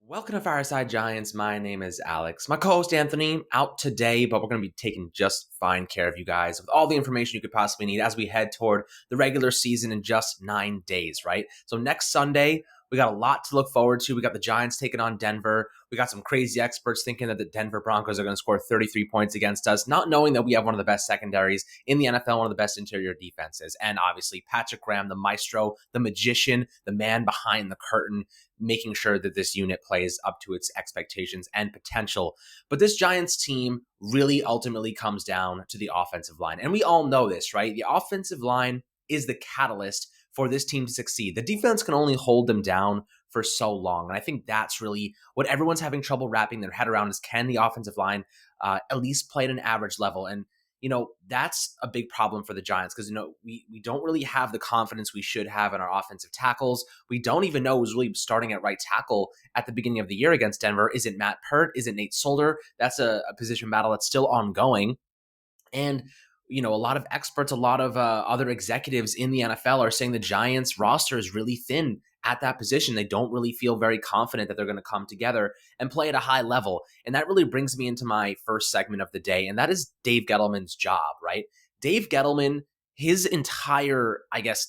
Welcome to Fireside Giants. My name is Alex. My co-host Anthony out today, but we're going to be taking just fine care of you guys with all the information you could possibly need as we head toward the regular season in just 9 days, right? So next Sunday, we got a lot to look forward to. We got the Giants taking on Denver. We got some crazy experts thinking that the Denver Broncos are going to score 33 points against us, not knowing that we have one of the best secondaries in the NFL, one of the best interior defenses. And obviously, Patrick Graham, the maestro, the magician, the man behind the curtain, making sure that this unit plays up to its expectations and potential. But this Giants team really ultimately comes down to the offensive line. And we all know this, right? The offensive line is the catalyst for this team to succeed. The defense can only hold them down for so long. And I think that's really what everyone's having trouble wrapping their head around is, can the offensive line at least play at an average level? And that's a big problem for the Giants because, we don't really have the confidence we should have in our offensive tackles. We don't even know who's really starting at right tackle at the beginning of the year against Denver. Is it Matt Pert? Is it Nate Solder? That's a position battle that's still ongoing. And a lot of experts, a lot of other executives in the NFL are saying the Giants roster is really thin at that position. They don't really feel very confident that they're going to come together and play at a high level. And that really brings me into my first segment of the day, and that is Dave Gettleman's job, right? Dave Gettleman, his entire,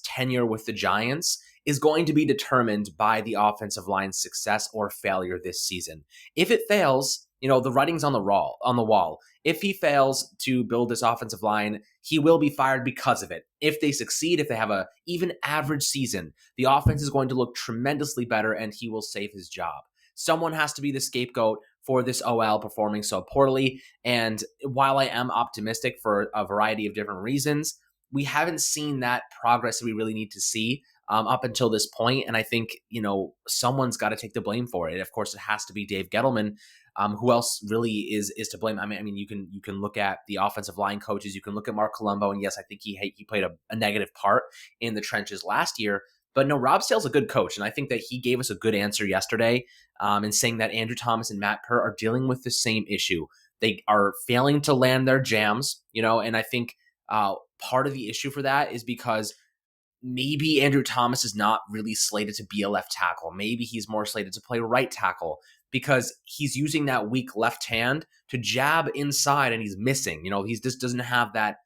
tenure with the Giants is going to be determined by the offensive line's success or failure this season. If it fails, the writing's on the wall. If he fails to build this offensive line, he will be fired because of it. If they succeed, if they have a even average season, the offense is going to look tremendously better and he will save his job. Someone has to be the scapegoat for this OL performing so poorly. And while I am optimistic for a variety of different reasons, we haven't seen that progress that we really need to see up until this point. And I think, someone's got to take the blame for it. Of course, it has to be Dave Gettleman. Who else really is to blame? I mean, you can look at the offensive line coaches. You can look at Mark Colombo, and yes, I think he played a negative part in the trenches last year. But no, Rob Sale's a good coach, and I think that he gave us a good answer yesterday in saying that Andrew Thomas and Matt Pert are dealing with the same issue. They are failing to land their jams, and I think part of the issue for that is because maybe Andrew Thomas is not really slated to be a left tackle. Maybe he's more slated to play right tackle because he's using that weak left hand to jab inside and he's missing. He just doesn't have that,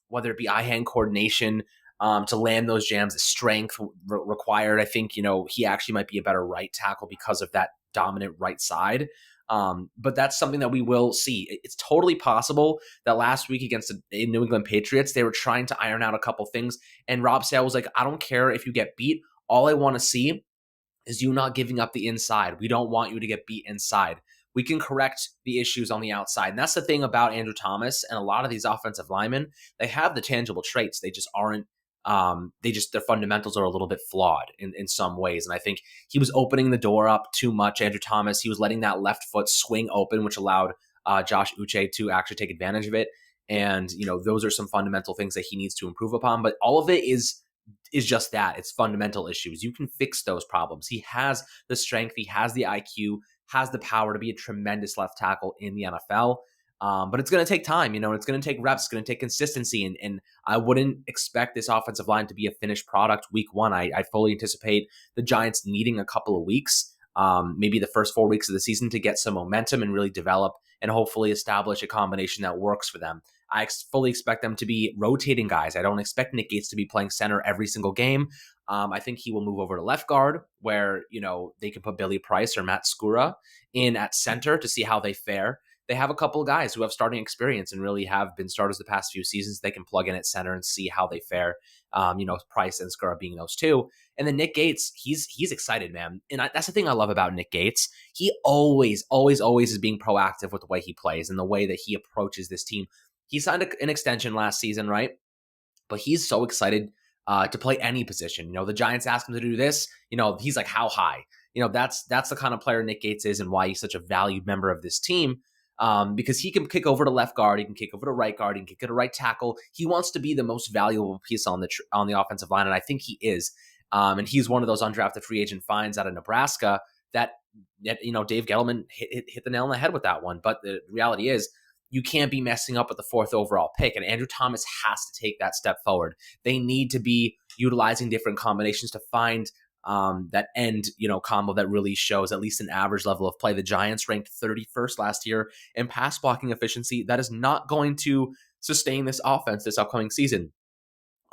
whether it be eye-hand coordination to land those jams, the strength required. I think, he actually might be a better right tackle because of that dominant right side. But that's something that we will see. It's totally possible that last week against the New England Patriots, they were trying to iron out a couple things. And Rob Sale was like, I don't care if you get beat. All I want to see is you not giving up the inside. We don't want you to get beat inside. We can correct the issues on the outside. And that's the thing about Andrew Thomas and a lot of these offensive linemen. They have the tangible traits. They just aren't their fundamentals are a little bit flawed in some ways. And I think he was opening the door up too much, Andrew Thomas. He was letting that left foot swing open, which allowed Josh Uche to actually take advantage of it. And, those are some fundamental things that he needs to improve upon. But all of it is just that. It's fundamental issues. You can fix those problems. He has the strength. He has the IQ, has the power to be a tremendous left tackle in the NFL. But it's going to take time, it's going to take reps, it's going to take consistency. And I wouldn't expect this offensive line to be a finished product week one. I fully anticipate the Giants needing a couple of weeks, maybe the first 4 weeks of the season to get some momentum and really develop and hopefully establish a combination that works for them. I fully expect them to be rotating guys. I don't expect Nick Gates to be playing center every single game. I think he will move over to left guard where, they can put Billy Price or Matt Skura in at center to see how they fare. They have a couple of guys who have starting experience and really have been starters the past few seasons. They can plug in at center and see how they fare. Price and Skura being those two. And then Nick Gates, he's excited, man. And that's the thing I love about Nick Gates. He always is being proactive with the way he plays and the way that he approaches this team. He signed an extension last season, right? But he's so excited to play any position. The Giants ask him to do this. He's like, how high? That's the kind of player Nick Gates is and why he's such a valued member of this team. Because he can kick over to left guard, he can kick over to right guard, he can kick to right tackle. He wants to be the most valuable piece on the offensive line, and I think he is. And he's one of those undrafted free agent finds out of Nebraska that Dave Gettleman hit the nail on the head with that one. But the reality is, you can't be messing up with the 4th overall pick, and Andrew Thomas has to take that step forward. They need to be utilizing different combinations to find that end, combo that really shows at least an average level of play. The Giants ranked 31st last year in pass blocking efficiency. That is not going to sustain this offense this upcoming season.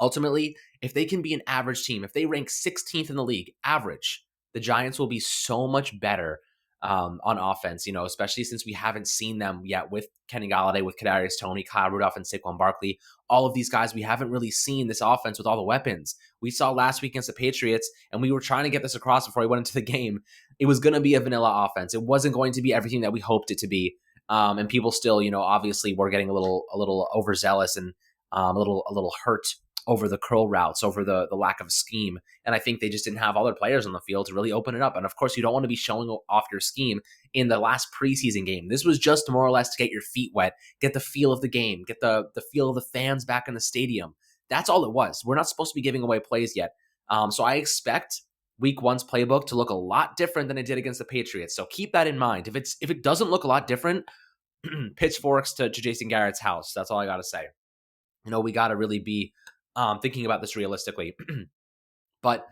Ultimately, if they can be an average team, if they rank 16th in the league, average, the Giants will be so much better on offense, especially since we haven't seen them yet with Kenny Golladay, with Kadarius Toney, Kyle Rudolph, and Saquon Barkley. All of these guys, we haven't really seen this offense with all the weapons. We saw last week against the Patriots, and we were trying to get this across before we went into the game. It was going to be a vanilla offense. It wasn't going to be everything that we hoped it to be. And people still, obviously were getting a little overzealous and a little hurt over the curl routes, over the lack of scheme. And I think they just didn't have all their players on the field to really open it up. And of course, you don't want to be showing off your scheme in the last preseason game. This was just more or less to get your feet wet, get the feel of the game, get the feel of the fans back in the stadium. That's all it was. We're not supposed to be giving away plays yet. So I expect week one's playbook to look a lot different than it did against the Patriots. So keep that in mind. If it doesn't look a lot different, pitchforks to Jason Garrett's house. That's all I got to say. We got to really be thinking about this realistically. But,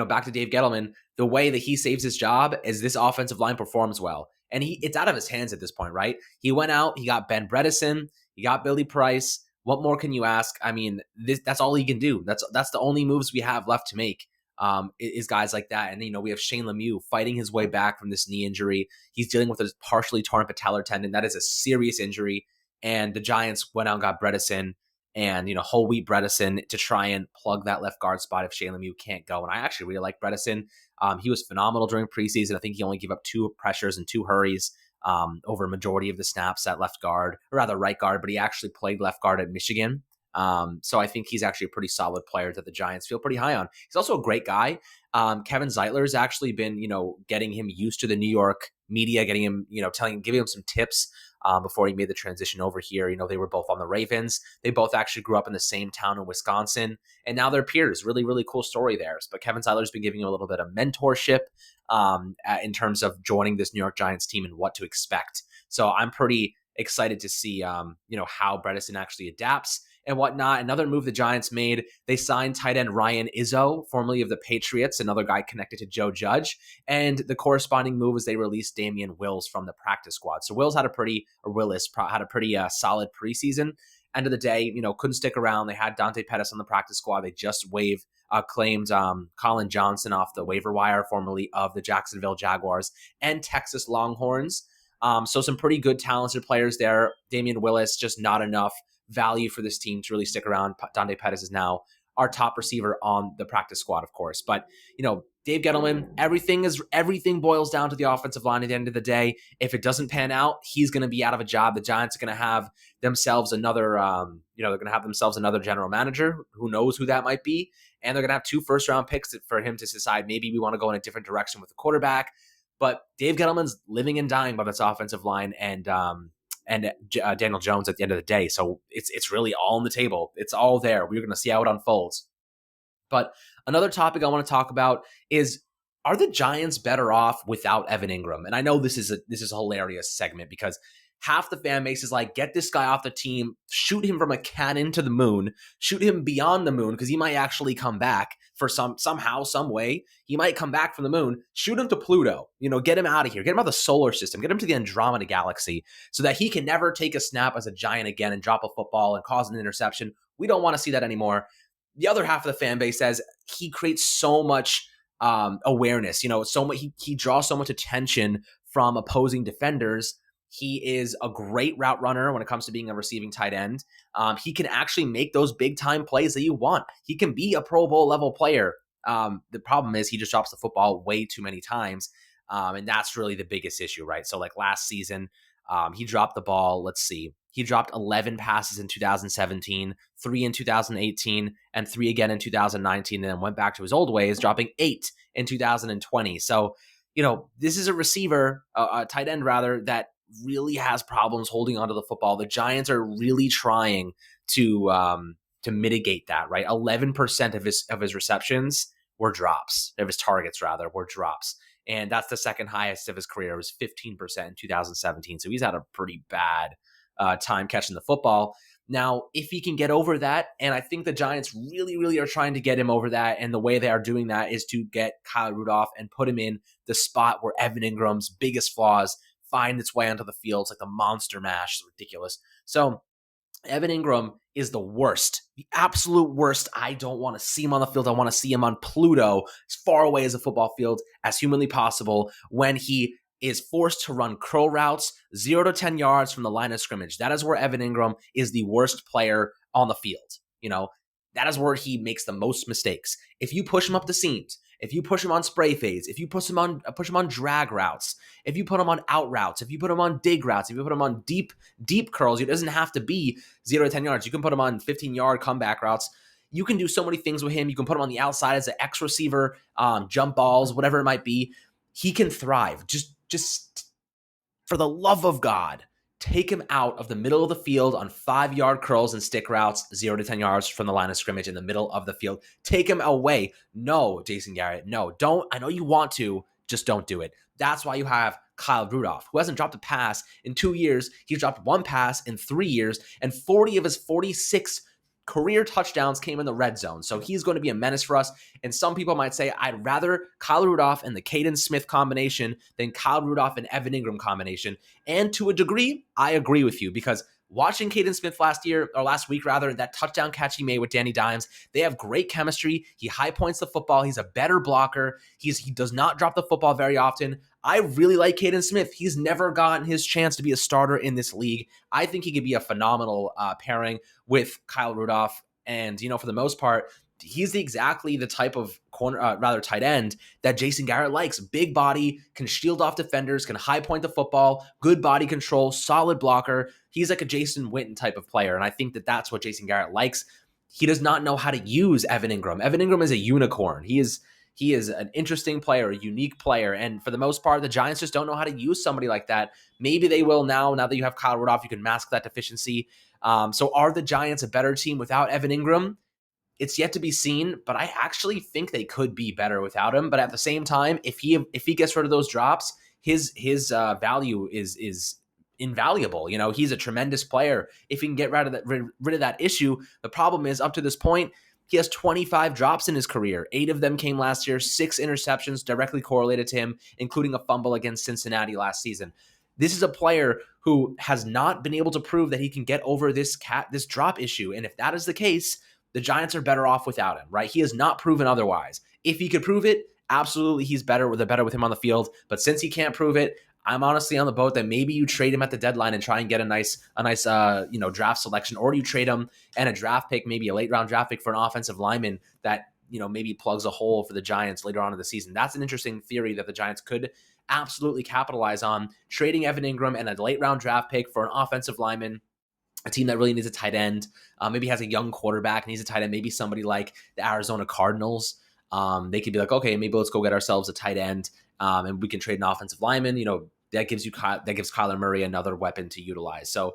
back to Dave Gettleman, the way that he saves his job is this offensive line performs well. And it's out of his hands at this point, right? He went out, he got Ben Bredesen, he got Billy Price. What more can you ask? I mean, that's all he can do. That's the only moves we have left to make, is guys like that. And, we have Shane Lemieux fighting his way back from this knee injury. He's dealing with a partially torn patellar tendon. That is a serious injury. And the Giants went out and got Bredesen and, whole wheat Bredesen to try and plug that left guard spot if Shane Lemieux can't go. And I actually really like Bredesen. He was phenomenal during preseason. I think he only gave up 2 pressures and 2 hurries over a majority of the snaps at left guard, or rather right guard, but he actually played left guard at Michigan. So I think he's actually a pretty solid player that the Giants feel pretty high on. He's also a great guy. Kevin Zeitler's actually been, getting him used to the New York media, getting him, giving him some tips before he made the transition over here. They were both on the Ravens. They both actually grew up in the same town in Wisconsin, and now they're peers. Really, really cool story there. But Kevin Zeitler's been giving him a little bit of mentorship in terms of joining this New York Giants team and what to expect. So I'm pretty excited to see, how Bredesen actually adapts and whatnot. Another move the Giants made, they signed tight end Ryan Izzo, formerly of the Patriots, another guy connected to Joe Judge. And the corresponding move was they released Damian Wills from the practice squad. So Willis had a pretty solid preseason. End of the day, couldn't stick around. They had Dante Pettis on the practice squad. They just claimed Colin Johnson off the waiver wire, formerly of the Jacksonville Jaguars and Texas Longhorns. So some pretty good talented players there. Damian Willis, just not enough value for this team to really stick around. Dante Pettis is now our top receiver on the practice squad, of course. But, Dave Gettleman, everything boils down to the offensive line at the end of the day. If it doesn't pan out, he's going to be out of a job. The Giants are going to have themselves another, another general manager. Who knows who that might be? And they're going to have 2 first-round picks for him to decide maybe we want to go in a different direction with the quarterback. But Dave Gettleman's living and dying by this offensive line and Daniel Jones at the end of the day. So it's really all on the table. It's all there. We're going to see how it unfolds. But another topic I want to talk about is, are the Giants better off without Evan Engram? And I know this is a hilarious segment because half the fan base is like, get this guy off the team, shoot him from a cannon to the moon, shoot him beyond the moon because he might actually come back for somehow, some way. He might come back from the moon, shoot him to Pluto, get him out of here, get him out of the solar system, get him to the Andromeda galaxy so that he can never take a snap as a Giant again and drop a football and cause an interception. We don't want to see that anymore. The other half of the fan base says he creates so much awareness, he draws so much attention from opposing defenders. He is a great route runner when it comes to being a receiving tight end. He can actually make those big time plays that you want. He can be a Pro Bowl level player. The problem is he just drops the football way too many times. And that's really the biggest issue, right? So like last season, he dropped the ball. Let's see. He dropped 11 passes in 2017, 3 in 2018, and 3 again in 2019, and then went back to his old ways, dropping 8 in 2020. So, this is a receiver, a tight end rather, that really has problems holding onto the football. The Giants are really trying to mitigate that, right? 11% of his receptions were drops, of his targets rather, were drops. And that's the second highest of his career. It was 15% in 2017. So he's had a pretty bad time catching the football. Now, if he can get over that, and I think the Giants really, really are trying to get him over that, and the way they are doing that is to get Kyle Rudolph and put him in the spot where Evan Ingram's biggest flaws find its way onto the field. It's like the monster mash. It's ridiculous. So Evan Engram is the worst, the absolute worst. I don't want to see him on the field. I want to see him on Pluto, as far away as a football field as humanly possible, when he is forced to run curl routes 0 to 10 yards from the line of scrimmage. That is where Evan Engram is the worst player on the field. That is where he makes the most mistakes. If you push him up the seams, if you push him on spray fades, if you push him on drag routes, if you put him on out routes, if you put him on dig routes, if you put him on deep curls, it doesn't have to be 0 to 10 yards. You can put him on 15-yard comeback routes. You can do so many things with him. You can put him on the outside as an X receiver, jump balls, whatever it might be. He can thrive. Just for the love of God, take him out of the middle of the field on 5-yard curls and stick routes, 0 to 10 yards from the line of scrimmage in the middle of the field. Take him away. No, Jason Garrett, no, don't. I know you want to, just don't do it. That's why you have Kyle Rudolph, who hasn't dropped a pass in 2 years. He's dropped one pass in 3 years, and 40 of his 46 career touchdowns came in the red zone. So he's going to be a menace for us. And some people might say, I'd rather Kyle Rudolph and the Caden Smith combination than Kyle Rudolph and Evan Engram combination. And to a degree, I agree with you, because watching Caden Smith last week, that touchdown catch he made with Danny Dimes, they have great chemistry. He high points the football. He's a better blocker. He does not drop the football very often. I really like Caden Smith. He's never gotten his chance to be a starter in this league. I think he could be a phenomenal pairing with Kyle Rudolph. And, for the most part, he's exactly the type of tight end that Jason Garrett likes. Big body, can shield off defenders, can high point the football, good body control, solid blocker. He's like a Jason Witten type of player, and I think that that's what Jason Garrett likes. He does not know how to use Evan Engram. Evan Engram is a unicorn. He is an interesting player, a unique player, and for the most part, the Giants just don't know how to use somebody like that. Maybe they will now that you have Kyle Rudolph, you can mask that deficiency. So are the Giants a better team without Evan Engram? It's yet to be seen, but I actually think they could be better without him. But at the same time, if he gets rid of those drops, his value is invaluable. He's a tremendous player. If he can get rid of that issue, the problem is, up to this point, he has 25 drops in his career. 8 of them came last year, 6 interceptions directly correlated to him, including a fumble against Cincinnati last season. This is a player who has not been able to prove that he can get over this drop issue. And if that is the case, the Giants are better off without him, right? He has not proven otherwise. If he could prove it, absolutely he's better with him on the field. But since he can't prove it, I'm honestly on the boat that maybe you trade him at the deadline and try and get a nice draft selection, or you trade him and a draft pick, maybe a late round draft pick for an offensive lineman that maybe plugs a hole for the Giants later on in the season. That's an interesting theory that the Giants could absolutely capitalize on, trading Evan Engram and a late round draft pick for an offensive lineman. A team that really needs a tight end, maybe has a young quarterback, needs a tight end, maybe somebody like the Arizona Cardinals. They could be like, okay, maybe let's go get ourselves a tight end, and we can trade an offensive lineman. That gives Kyler Murray another weapon to utilize. So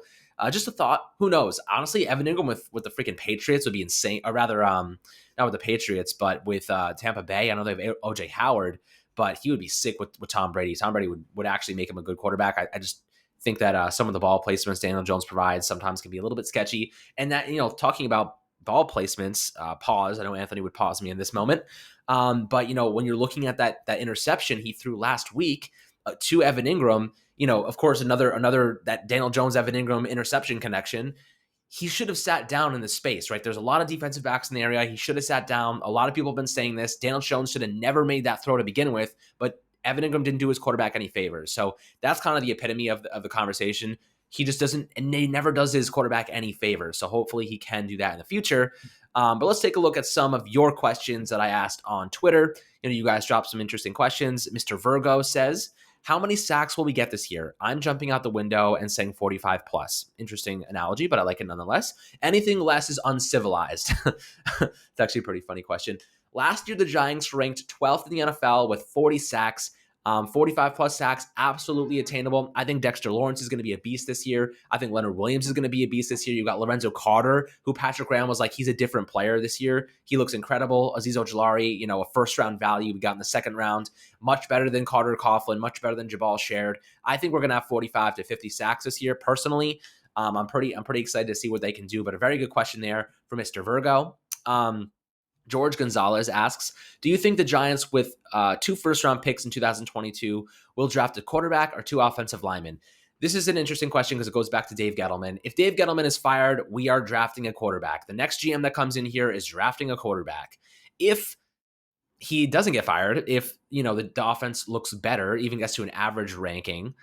just a thought. Who knows? Honestly, Evan Engram with the freaking Patriots would be insane. Or rather, not with the Patriots, but with Tampa Bay. I know they have OJ Howard, but he would be sick with Tom Brady. Tom Brady would actually make him a good quarterback. I just think that some of the ball placements Daniel Jones provides sometimes can be a little bit sketchy. And that, talking about ball placements, pause. I know Anthony would pause me in this moment. But, when you're looking at that interception he threw last week to Evan Engram, of course, another that Daniel Jones, Evan Engram interception connection, he should have sat down in the space, right? There's a lot of defensive backs in the area. He should have sat down. A lot of people have been saying this. Daniel Jones should have never made that throw to begin with, but Evan Engram didn't do his quarterback any favors. So that's kind of the epitome of the conversation. He just doesn't, and he never does his quarterback any favors. So hopefully he can do that in the future. But let's take a look at some of your questions that I asked on Twitter. You guys dropped some interesting questions. Mr. Virgo says, how many sacks will we get this year? I'm jumping out the window and saying 45 plus. Interesting analogy, but I like it nonetheless. Anything less is uncivilized. It's actually a pretty funny question. Last year, the Giants ranked 12th in the NFL with 40 sacks. 45 plus sacks, absolutely attainable. I think Dexter Lawrence is going to be a beast this year. I think Leonard Williams is going to be a beast this year. You got Lorenzo Carter, who Patrick Graham was like, he's a different player this year. He looks incredible. Azeez Ojulari, a first round value we got in the second round. Much better than Carter Coughlin, much better than Jabal Shared. I think we're going to have 45 to 50 sacks this year, personally. I'm pretty excited to see what they can do. But a very good question there for Mr. Virgo. George Gonzalez asks, do you think the Giants with 2 first-round picks in 2022 will draft a quarterback or 2 offensive linemen? This is an interesting question because it goes back to Dave Gettleman. If Dave Gettleman is fired, we are drafting a quarterback. The next GM that comes in here is drafting a quarterback. If he doesn't get fired, if the offense looks better, even gets to an average ranking,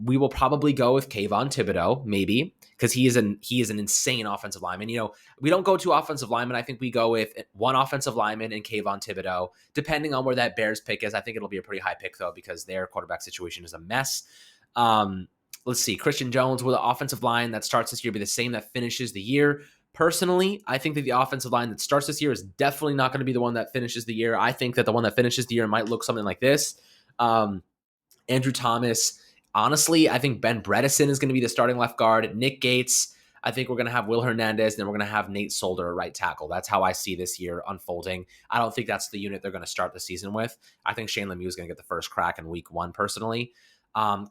we will probably go with Kayvon Thibodeau, maybe, because he is an insane offensive lineman. We don't go to offensive lineman. I think we go with 1 offensive lineman and Kayvon Thibodeau, depending on where that Bears pick is. I think it'll be a pretty high pick, though, because their quarterback situation is a mess. Let's see. Christian Jones with an offensive line that starts this year be the same that finishes the year. Personally, I think that the offensive line that starts this year is definitely not going to be the one that finishes the year. I think that the one that finishes the year might look something like this. Andrew Thomas. Honestly, I think Ben Bredesen is going to be the starting left guard. Nick Gates. I think we're going to have Will Hernandez, and then we're going to have Nate Solder at right tackle. That's how I see this year unfolding. I don't think that's the unit they're going to start the season with. I think Shane Lemieux is going to get the first crack in week 1, personally.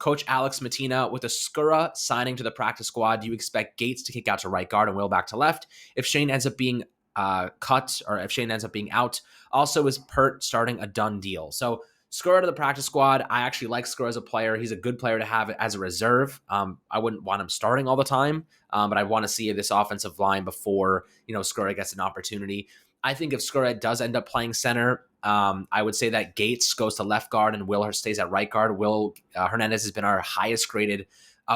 Coach Alex Matina, with Escura signing to the practice squad, do you expect Gates to kick out to right guard and Will back to left? If Shane ends up being cut, or if Shane ends up being out, also is Pert starting a done deal? So Escura to the practice squad. I actually like Escura as a player. He's a good player to have as a reserve. I wouldn't want him starting all the time, but I want to see this offensive line before Escura gets an opportunity. I think if Escura does end up playing center, I would say that Gates goes to left guard and Will stays at right guard. Will Hernandez has been our highest graded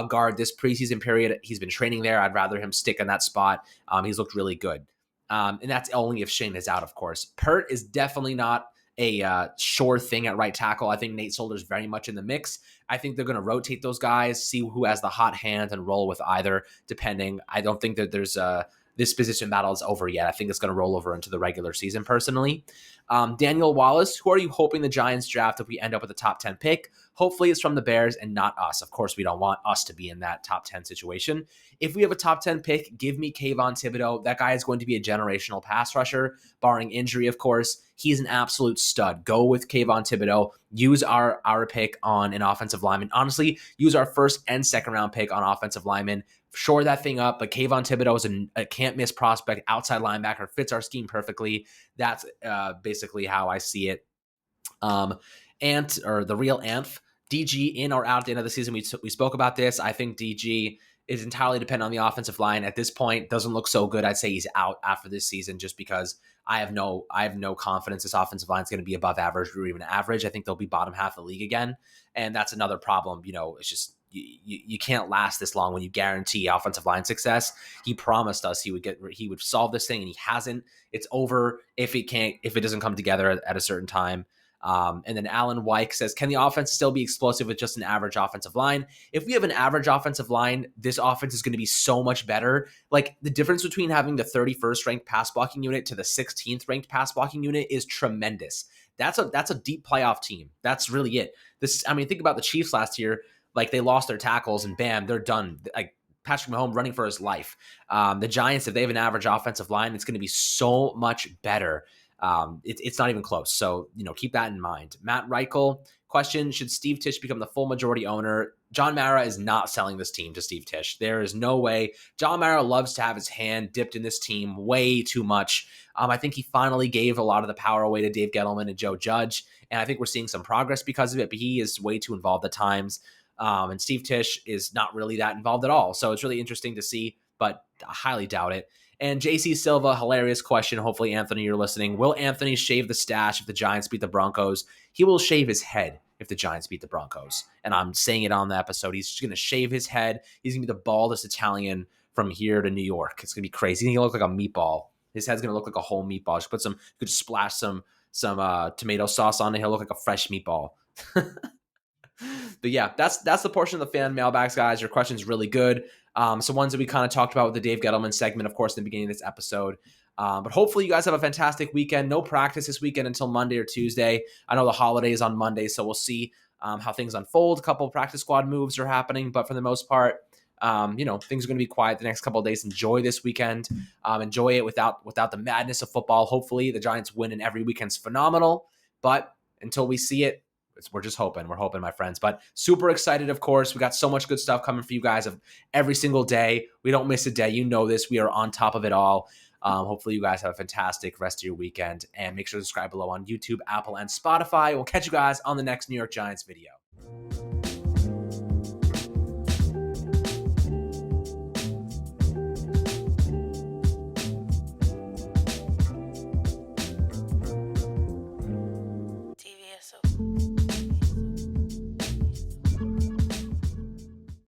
guard this preseason period. He's been training there. I'd rather him stick in that spot. He's looked really good. And that's only if Shane is out, of course. Pert is definitely not a sure thing at right tackle. I think Nate Solder is very much in the mix. I think they're going to rotate those guys, see who has the hot hand, and roll with either, depending. I don't think that there's this position battle is over yet. I think it's going to roll over into the regular season, personally. Daniel Wallace, who are you hoping the Giants draft if we end up with a top 10 pick? Hopefully it's from the Bears and not us. Of course, we don't want us to be in that top 10 situation. If we have a top 10 pick, give me Kayvon Thibodeau. That guy is going to be a generational pass rusher, barring injury, of course. He's an absolute stud. Go with Kayvon Thibodeau. Use our pick on an offensive lineman. Honestly, use our first and second round pick on offensive lineman. Shore that thing up, but Kayvon Thibodeau is a can't-miss prospect, outside linebacker, fits our scheme perfectly. That's basically how I see it. Ant, or the real Anth, DG in or out at the end of the season. We spoke about this. I think DG is entirely dependent on the offensive line. At this point, doesn't look so good. I'd say he's out after this season just because I have no confidence this offensive line is going to be above average or even average. I think they'll be bottom half of the league again, and that's another problem. It's just you can't last this long when you guarantee offensive line success. He promised us he would solve this thing, and he hasn't. It's over if it doesn't come together at a certain time. And then Alan Wyke says, can the offense still be explosive with just an average offensive line? If we have an average offensive line, this offense is going to be so much better. Like, the difference between having the 31st ranked pass blocking unit to the 16th ranked pass blocking unit is tremendous. That's a deep playoff team. That's really it. Think about the Chiefs last year. Like, they lost their tackles and bam, they're done. Like, Patrick Mahomes running for his life. The Giants, if they have an average offensive line, it's going to be so much better. It's not even close. So, keep that in mind. Matt Reichel, question, should Steve Tisch become the full majority owner? John Mara is not selling this team to Steve Tisch. There is no way. John Mara loves to have his hand dipped in this team way too much. I think he finally gave a lot of the power away to Dave Gettleman and Joe Judge, and I think we're seeing some progress because of it, but he is way too involved at times. And Steve Tisch is not really that involved at all. So it's really interesting to see, but I highly doubt it. And JC Silva, hilarious question. Hopefully, Anthony, you're listening. Will Anthony shave the stash if the Giants beat the Broncos? He will shave his head if the Giants beat the Broncos. And I'm saying it on the episode. He's just going to shave his head. He's going to be the baldest Italian from here to New York. It's going to be crazy. He's going to look like a meatball. His head's going to look like a whole meatball. Just could splash some tomato sauce on it. He'll look like a fresh meatball. But yeah, that's the portion of the fan mailbags, guys. Your question's really good. So ones that we kind of talked about with the Dave Gettleman segment, of course, in the beginning of this episode. But hopefully you guys have a fantastic weekend. No practice this weekend until Monday or Tuesday. I know the holiday is on Monday, so we'll see how things unfold. A couple of practice squad moves are happening, but for the most part, things are going to be quiet the next couple of days. Enjoy this weekend. Enjoy it without the madness of football. Hopefully the Giants win and every weekend's phenomenal. But until we see it, We're just hoping. We're hoping, my friends. But super excited, of course. We got so much good stuff coming for you guys of every single day. We don't miss a day. You know this. We are on top of it all. Hopefully you guys have a fantastic rest of your weekend. And make sure to subscribe below on YouTube, Apple, and Spotify. We'll catch you guys on the next New York Giants video.